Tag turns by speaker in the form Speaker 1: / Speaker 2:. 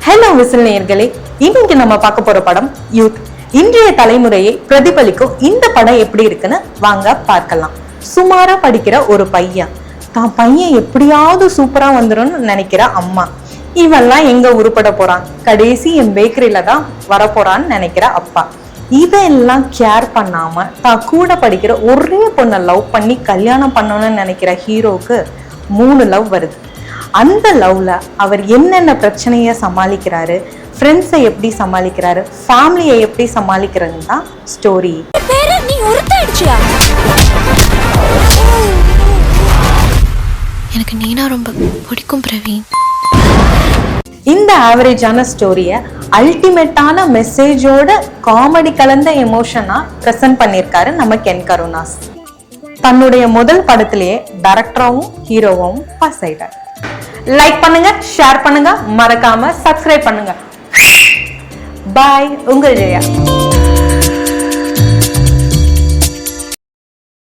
Speaker 1: Hello whistle நேயர்களே, இன்னைக்கு நம்ம பார்க்க போற படம் யூத். இன்றைய தலைமுறையை பிரதிபலிக்கும் இந்த படம் எப்படி இருக்குன்னு வாங்க பார்க்கலாம். சுமாரா படிக்கிற ஒரு பையன், தான் பையன் எப்படியாவது சூப்பரா வந்துடும் நினைக்கிற அம்மா, இவெல்லாம் எங்க உருப்பட போறான், கடைசி என் பேக்கரியில தான் வரப்போறான்னு நினைக்கிற அப்பா, இதெல்லாம் கேர் பண்ணாம தான் கூட படிக்கிற ஒரே பொண்ணை லவ் பண்ணி கல்யாணம் பண்ணணும்னு நினைக்கிற ஹீரோக்கு 3 லவ் வருது. அந்த லவ்ல அவர் என்னென்ன பிரச்சனையை சமாளிக்கிறாரு, ஃப்ரெண்ட்ஸை எப்படி சமாளிக்கிறாரு, ஃபேமிலியை எப்படி சமாளிக்கிறது தான் ஸ்டோரி.
Speaker 2: எனக்கு நீனா ரொம்ப பிடிக்கும் பிரவீன்.
Speaker 1: இந்த ஆவரேஜான ஸ்டோரியை அல்டிமேட்டான மெசேஜோட காமெடி கலந்த எமோஷனா பிரசன்ட் பண்ணியிருக்காரு நம்ம கென் கருணாஸ். தன்னுடைய முதல் படத்திலேயே டைரக்டராகவும் ஹீரோவும் பாஸ் ஆயிட்டார். லைக் பண்ணுங்க, ஷேர் பண்ணுங்க, மறக்காம சப்ஸ்கிரைப் பண்ணுங்க. பாய், உங்கள் ஜெயா.